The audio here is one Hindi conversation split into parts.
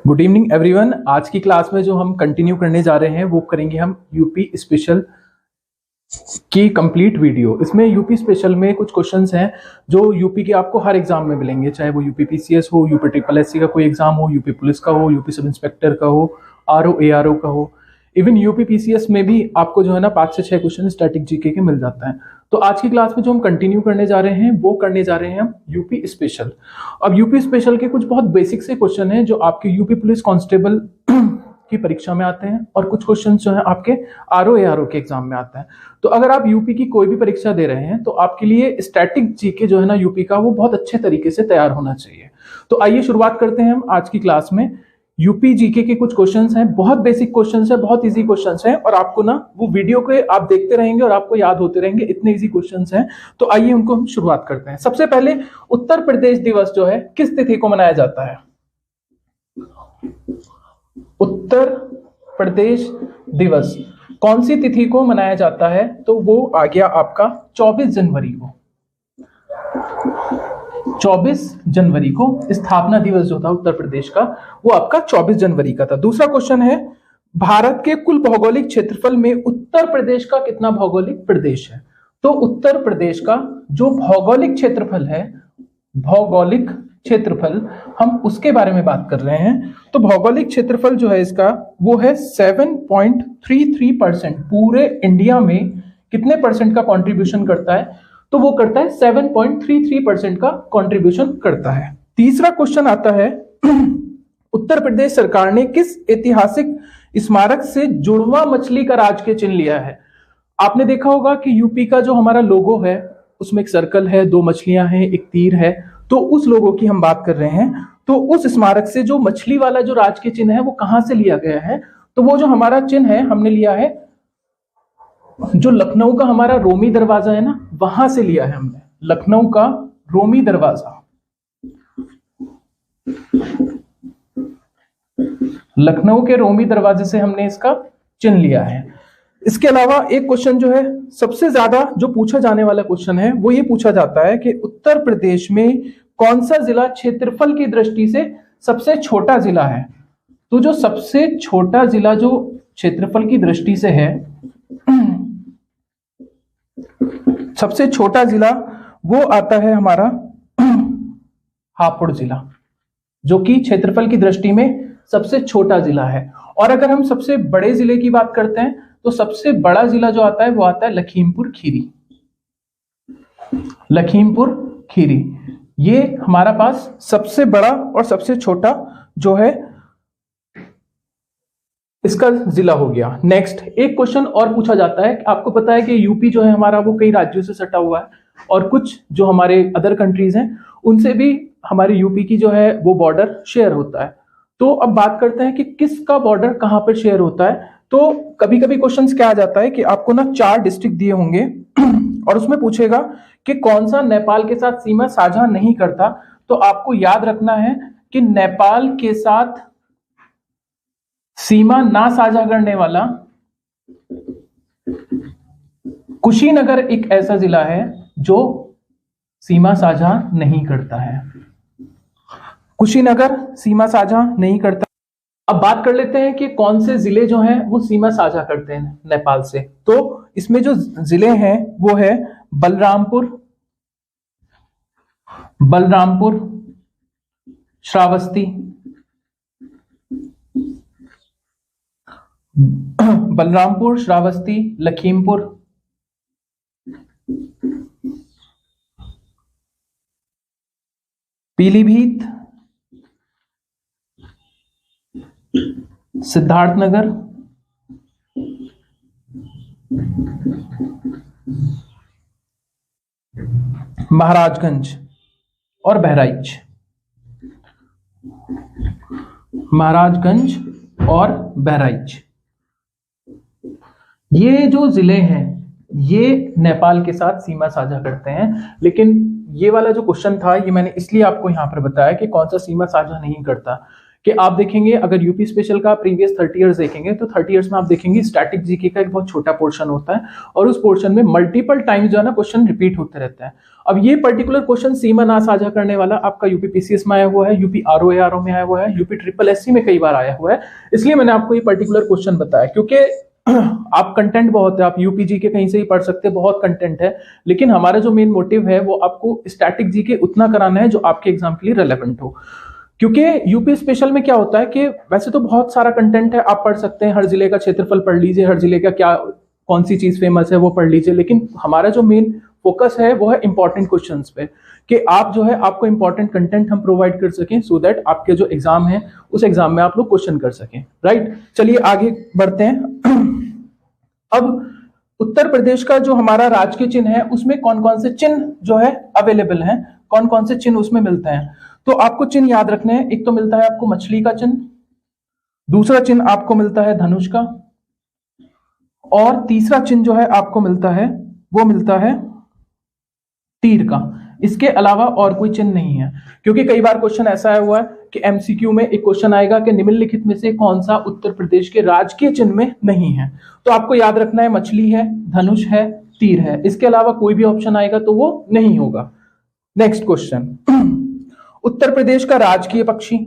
Good evening everyone. आज की क्लास में जो हम कंटिन्यू करने जा रहे हैं वो करेंगे हम यूपी स्पेशल की कंप्लीट वीडियो। इसमें यूपी स्पेशल में कुछ क्वेश्चंस हैं जो यूपी के आपको हर एग्जाम में मिलेंगे, चाहे वो यूपी पीसीएस हो, यूपी ट्रिपल एससी का कोई एग्जाम हो, यूपी पुलिस का हो, यूपी सब इंस्पेक्टर का हो, आरओ एआरओ का हो। इवन यूपी पीसीएस में भी आपको जो है ना 5 से 6 क्वेश्चन स्टैटिक जीके के मिल जाता है। तो आज की क्लास में जो हम कंटिन्यू करने जा रहे हैं वो करने जा रहे हैं हम यूपी स्पेशल। अब यूपी स्पेशल के कुछ बहुत बेसिक से क्वेश्चन हैं जो आपके यूपी पुलिस कांस्टेबल की परीक्षा में आते हैं और कुछ क्वेश्चन जो है आपके आरओ एआरओ के एग्जाम में आता है। तो अगर आप यूपी की कोई भी परीक्षा दे रहे हैं तो आपके लिए स्टैटिक जीके जो है ना यूपी का वो बहुत अच्छे तरीके से तैयार होना चाहिए। तो आइए शुरुआत करते हैं हम आज की क्लास में। यूपी जीके के कुछ क्वेश्चंस हैं, बहुत बेसिक क्वेश्चंस हैं, बहुत इजी क्वेश्चंस हैं और आपको ना वो वीडियो के आप देखते रहेंगे और आपको याद होते रहेंगे, इतने इजी क्वेश्चंस हैं। तो आइए उनको हम शुरुआत करते हैं। सबसे पहले उत्तर प्रदेश दिवस जो है किस तिथि को मनाया जाता है? उत्तर प्रदेश दिवस कौन सी तिथि को मनाया जाता है? तो वो आ गया आपका 24 जनवरी को। 24 जनवरी को स्थापना दिवस जो था उत्तर प्रदेश का वो आपका 24 जनवरी का था। दूसरा क्वेश्चन है, भारत के कुल भौगोलिक क्षेत्रफल में उत्तर प्रदेश का कितना भौगोलिक प्रदेश है? तो उत्तर प्रदेश का जो भौगोलिक क्षेत्रफल है, भौगोलिक क्षेत्रफल हम उसके बारे में बात कर रहे हैं। तो भौगोलिक क्षेत्रफल जो है इसका वो है 7.33%। पूरे इंडिया में कितने परसेंट का कंट्रीब्यूशन करता है? तो वो करता है 7.33% का कंट्रीब्यूशन करता है। तीसरा क्वेश्चन आता है, उत्तर प्रदेश सरकार ने किस ऐतिहासिक स्मारक से जुड़वा मछली का राजकीय चिन्ह लिया है? आपने देखा होगा कि यूपी का जो हमारा लोगो है उसमें एक सर्कल है, 2 मछलियां हैं, एक तीर है। तो उस लोगो की हम बात कर रहे हैं। तो उस स्मारक से जो मछली वाला जो राजकीय चिन्ह है वो कहां से लिया गया है? तो वो जो हमारा चिन्ह है हमने लिया है जो लखनऊ का हमारा रोमी दरवाजा है ना, वहां से लिया है हमने, लखनऊ का रोमी दरवाजा। लखनऊ के रोमी दरवाजे से हमने इसका चिन्ह लिया है। इसके अलावा एक क्वेश्चन जो है सबसे ज्यादा जो पूछा जाने वाला क्वेश्चन है वो ये पूछा जाता है कि उत्तर प्रदेश में कौन सा जिला क्षेत्रफल की दृष्टि से सबसे छोटा जिला है? तो जो सबसे छोटा जिला जो क्षेत्रफल की दृष्टि से है, सबसे छोटा जिला वो आता है हमारा हापुड़ जिला, जो कि क्षेत्रफल की दृष्टि में सबसे छोटा जिला है। और अगर हम सबसे बड़े जिले की बात करते हैं तो सबसे बड़ा जिला जो आता है वो आता है लखीमपुर खीरी। लखीमपुर खीरी ये हमारा पास सबसे बड़ा और सबसे छोटा जो है इसका जिला हो गया। नेक्स्ट एक क्वेश्चन और पूछा जाता है, आपको पता है कि यूपी जो है हमारा वो कई राज्यों से सटा हुआ है और कुछ जो हमारे अदर कंट्रीज हैं उनसे भी हमारे यूपी की जो है वो बॉर्डर शेयर होता है। तो अब बात करते हैं कि किसका बॉर्डर कहां पर शेयर होता है। तो कभी कभी क्वेश्चंस क्या आ जाता है कि आपको ना 4 डिस्ट्रिक्ट दिए होंगे और उसमें पूछेगा कि कौन सा नेपाल के साथ सीमा साझा नहीं करता। तो आपको याद रखना है कि नेपाल के साथ सीमा ना साझा करने वाला कुशीनगर एक ऐसा जिला है जो सीमा साझा नहीं करता है। कुशीनगर सीमा साझा नहीं करता। अब बात कर लेते हैं कि कौन से जिले जो हैं वो सीमा साझा करते हैं नेपाल से। तो इसमें जो जिले हैं वो है बलरामपुर, बलरामपुर, श्रावस्ती, बलरामपुर, श्रावस्ती, लखीमपुर, पीलीभीत, सिद्धार्थनगर, महाराजगंज और बहराइच। महाराजगंज और बहराइच ये जो जिले हैं ये नेपाल के साथ सीमा साझा करते हैं। लेकिन ये वाला जो क्वेश्चन था ये मैंने इसलिए आपको यहां पर बताया कि कौन सा सीमा साझा नहीं करता, कि आप देखेंगे अगर यूपी स्पेशल का प्रीवियस 30 इयर्स देखेंगे तो 30 इयर्स में आप देखेंगे स्टैटिक जीके का एक बहुत छोटा पोर्शन होता है और उस पोर्शन में मल्टीपल टाइम जो है ना क्वेश्चन रिपीट होते रहते हैं। अब ये पर्टिकुलर क्वेश्चन सीमा ना साझा करने वाला आपका यूपी पीसीएस में आया हुआ है, यूपी आरओ में आया हुआ है, यूपी ट्रिपल एससी में कई बार आया हुआ है, इसलिए मैंने आपको ये पर्टिकुलर क्वेश्चन बताया क्योंकि आप कंटेंट बहुत है, आप यूपीजी के कहीं से ही पढ़ सकते हैं, बहुत कंटेंट है, लेकिन हमारा जो मेन मोटिव है वो आपको स्टैटिक जीके उतना कराना है जो आपके एग्जाम के लिए रेलेवेंट हो। क्योंकि यूपी स्पेशल में क्या होता है कि वैसे तो बहुत सारा कंटेंट है, आप पढ़ सकते हैं, हर जिले का क्षेत्रफल पढ़ लीजिए, हर जिले का क्या कौन सी चीज फेमस है वो पढ़ लीजिए, लेकिन हमारा जो मेन फोकस है वो है इंपॉर्टेंट क्वेश्चंस पे कि आप जो है आपको इंपॉर्टेंट कंटेंट हम प्रोवाइड कर सकें सो दैट आपके जो एग्जाम है उस एग्जाम में आप लोग क्वेश्चन कर सकें। राइट, चलिए आगे बढ़ते हैं। अब उत्तर प्रदेश का जो हमारा राजकीय चिन्ह है उसमें कौन कौन से चिन्ह जो है अवेलेबल हैं, कौन कौन से चिन्ह उसमें मिलते हैं, तो आपको चिन्ह याद रखने हैं। एक तो मिलता है आपको मछली का चिन्ह, दूसरा चिन्ह आपको मिलता है धनुष का, और तीसरा चिन्ह जो है आपको मिलता है वो मिलता है तीर का। इसके अलावा और कोई चिन्ह नहीं है, क्योंकि कई बार क्वेश्चन ऐसा आया हुआ है कि एमसीक्यू में एक क्वेश्चन आएगा कि निम्नलिखित में से कौन सा उत्तर प्रदेश के राजकीय चिन्ह में नहीं है, तो आपको याद रखना है मछली है, धनुष है, तीर है, इसके अलावा कोई भी ऑप्शन आएगा तो वो नहीं होगा। नेक्स्ट क्वेश्चन, उत्तर प्रदेश का राजकीय पक्षी,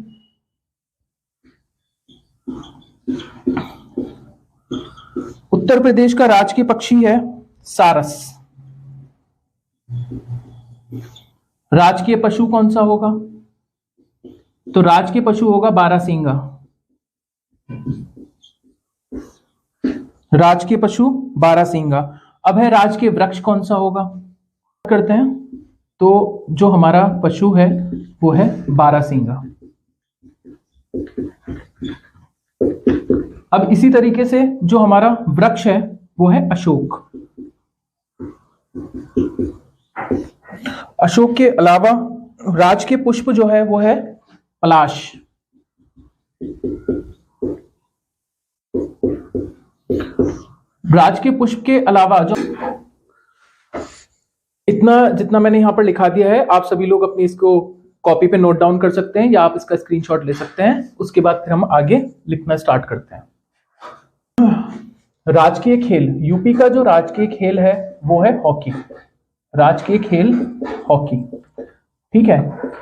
उत्तर प्रदेश का राजकीय पक्षी है सारस। राजकीय पशु कौन सा होगा, तो राजकीय पशु होगा बारहसिंगा। राजकीय पशु बारहसिंगा। अब है राजकीय वृक्ष कौन सा होगा, करते हैं, तो जो हमारा पशु है वो है बारहसिंगा। अब इसी तरीके से जो हमारा वृक्ष है वो है अशोक। अशोक के अलावा राजकीय पुष्प जो है वो है पलाश। राजकीय पुष्प के अलावा जो इतना जितना मैंने यहां पर लिखा दिया है आप सभी लोग अपनी इसको कॉपी पे नोट डाउन कर सकते हैं या आप इसका स्क्रीनशॉट ले सकते हैं, उसके बाद फिर हम आगे लिखना स्टार्ट करते हैं। राजकीय खेल, यूपी का जो राजकीय खेल है वो है हॉकी। राजकीय खेल हॉकी, ठीक है।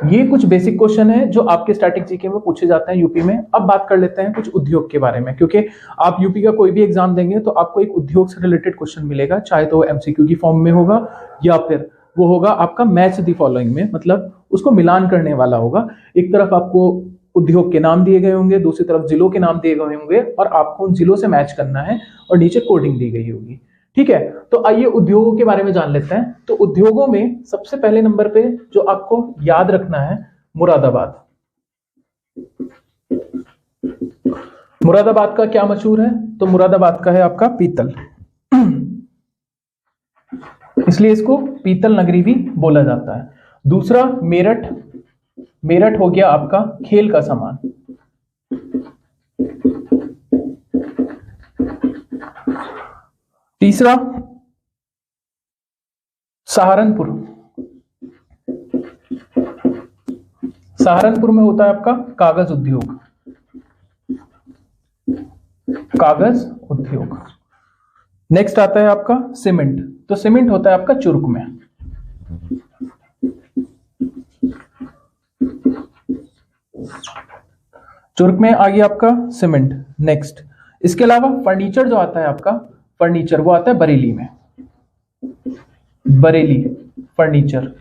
ये कुछ बेसिक क्वेश्चन है जो आपके स्टैटिक जीके में पूछे जाते हैं यूपी में। अब बात कर लेते हैं कुछ उद्योग के बारे में, क्योंकि आप यूपी का कोई भी एग्जाम देंगे तो आपको एक उद्योग से रिलेटेड क्वेश्चन मिलेगा, चाहे तो वो एमसीक्यू की फॉर्म में होगा या फिर वो होगा आपका मैच द फॉलोइंग में, मतलब उसको मिलान करने वाला होगा। एक तरफ आपको उद्योग के नाम दिए गए होंगे, दूसरी तरफ जिलों के नाम दिए गए होंगे और आपको उन जिलों से मैच करना है और नीचे कोडिंग दी गई होगी, ठीक है। तो आइए उद्योगों के बारे में जान लेते हैं। तो उद्योगों में सबसे पहले नंबर पे जो आपको याद रखना है मुरादाबाद। मुरादाबाद का क्या मशहूर है, तो मुरादाबाद का है आपका पीतल, इसलिए इसको पीतल नगरी भी बोला जाता है। दूसरा मेरठ, मेरठ हो गया आपका खेल का सामान। तीसरा सहारनपुर, सहारनपुर में होता है आपका कागज उद्योग, कागज उद्योग। नेक्स्ट आता है आपका सीमेंट, तो सीमेंट होता है आपका चुरुक में। चुरुक में आ गया आपका सीमेंट। नेक्स्ट इसके अलावा फर्नीचर जो आता है आपका, फर्नीचर वो आता है बरेली में, बरेली फर्नीचर।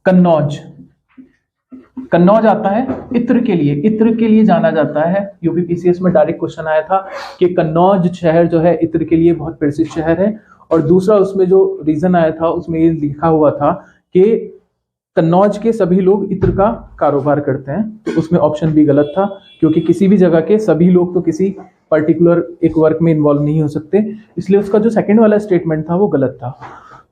कन्नौज, कन्नौज आता है इत्र के लिए, इत्र के लिए जाना जाता है। यूपी पीसीएस में डायरेक्ट क्वेश्चन आया था कि कन्नौज शहर जो है इत्र के लिए बहुत प्रसिद्ध शहर है, और दूसरा उसमें जो रीजन आया था उसमें ये लिखा हुआ था कि कन्नौज के सभी लोग इत्र का कारोबार करते हैं, तो उसमें ऑप्शन भी गलत था, क्योंकि किसी भी जगह के सभी लोग तो किसी पर्टिकुलर एक वर्क में इन्वॉल्व नहीं हो सकते, इसलिए उसका जो सेकंड वाला स्टेटमेंट था वो गलत था।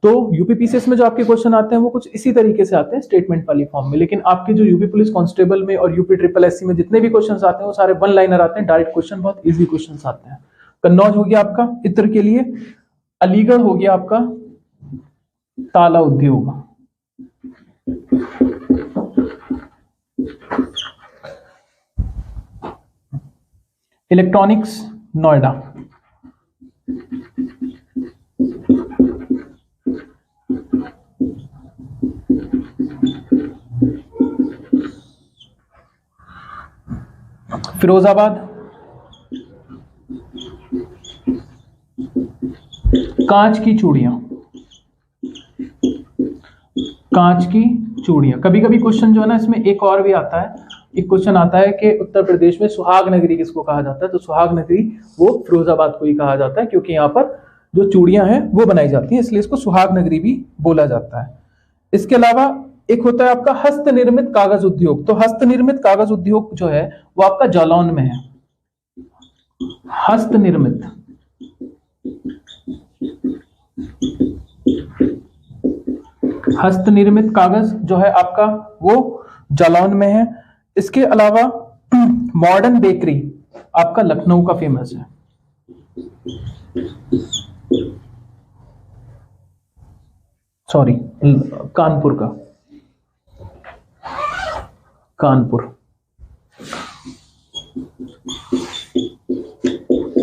तो यूपी पीसीएस में जो आपके क्वेश्चन आते हैं वो कुछ इसी तरीके से आते हैं स्टेटमेंट वाली फॉर्म में, लेकिन आपके जो यूपी पुलिस कांस्टेबल में और यूपी ट्रिपल एससी में जितने भी क्वेश्चन आते हैं वो सारे वन लाइनर आते हैं, डायरेक्ट क्वेश्चन, बहुत इजी क्वेश्चन आते हैं। कन्नौज हो गया आपका इत्र के लिए। अलीगढ़ हो गया आपका ताला उद्योग, इलेक्ट्रॉनिक्स नोएडा। फिरोजाबाद, कांच की चूड़ियां, कांच की चूड़ियां। कभी कभी क्वेश्चन जो है ना इसमें एक और भी आता है, एक क्वेश्चन आता है कि उत्तर प्रदेश में सुहाग नगरी किसको कहा जाता है, तो सुहाग नगरी वो फिरोजाबाद को ही कहा जाता है, क्योंकि यहाँ पर जो चूड़ियां हैं वो बनाई जाती हैं, इसलिए इसको सुहाग नगरी भी बोला जाता है। इसके अलावा एक होता है आपका हस्त निर्मित कागज उद्योग। तो हस्त निर्मित कागज उद्योग जो है वो आपका जालौन में है। हस्त निर्मित कागज जो है आपका वो जालौन में है। इसके अलावा मॉडर्न बेकरी आपका लखनऊ का फेमस है। सॉरी, कानपुर का, कानपुर।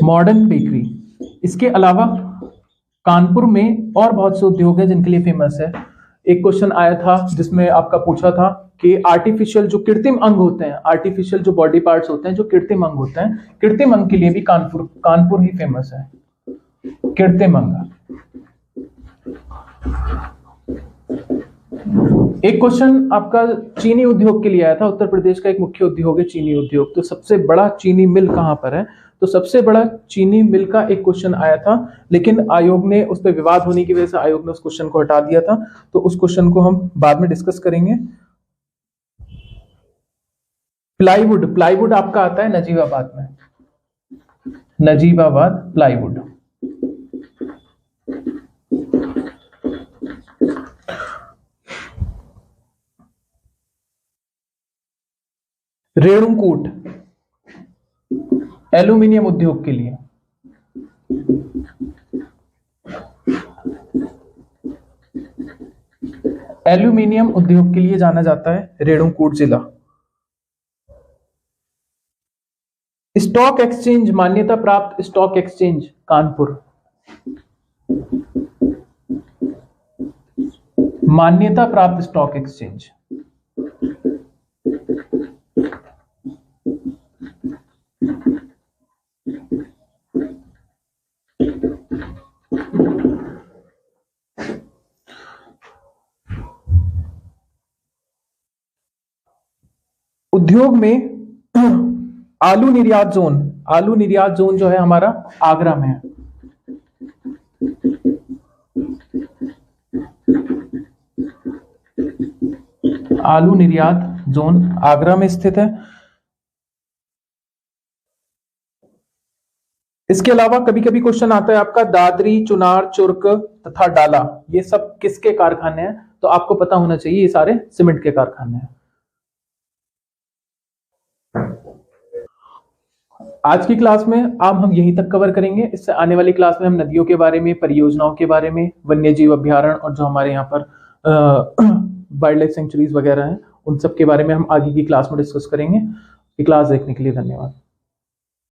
Modern bakery. इसके अलावा कानपुर में और बहुत से उद्योग है जिनके लिए फेमस है। एक क्वेश्चन आया था जिसमें आपका पूछा था कि आर्टिफिशियल जो कृत्रिम अंग होते हैं, आर्टिफिशियल जो बॉडी पार्ट्स होते हैं, जो कृत्रिम अंग होते हैं, कृत्रिम अंग के लिए भी कानपुर ही फेमस है। कृत्रिम अंग। एक क्वेश्चन आपका चीनी उद्योग के लिए आया था। उत्तर प्रदेश का एक मुख्य उद्योग है चीनी उद्योग, तो सबसे बड़ा चीनी मिल कहां पर है, तो सबसे बड़ा चीनी मिल का एक क्वेश्चन आया था, लेकिन आयोग ने उस पर विवाद होने की वजह से आयोग ने उस क्वेश्चन को हटा दिया था, तो उस क्वेश्चन को हम बाद में डिस्कस करेंगे। प्लाईवुड, प्लाईवुड आपका आता है नजीबाबाद में, नजीबाबाद प्लाईवुड। रेणुकूट एल्यूमिनियम उद्योग के लिए। एल्यूमिनियम उद्योग के लिए जाना जाता है रेणुकूट जिला। स्टॉक एक्सचेंज, मान्यता प्राप्त स्टॉक एक्सचेंज कानपुर। मान्यता प्राप्त स्टॉक एक्सचेंज। उद्योग में आलू निर्यात जोन, आलू निर्यात जोन जो है हमारा आगरा में है। आलू निर्यात जोन आगरा में स्थित है। इसके अलावा कभी कभी क्वेश्चन आता है आपका दादरी, चुनार, चुर्क तथा डाला, ये सब किसके कारखाने हैं, तो आपको पता होना चाहिए ये सारे सीमेंट के कारखाने हैं। आज की क्लास में अब हम यहीं तक कवर करेंगे। इससे आने वाली क्लास में हम नदियों के बारे में, परियोजनाओं के बारे में, वन्य जीव अभ्यारण्य और जो हमारे यहाँ पर वाइल्ड लाइफ सेंचुरीज वगैरह हैं उन सब के बारे में हम आगे की क्लास में डिस्कस करेंगे। ये क्लास देखने के लिए धन्यवाद।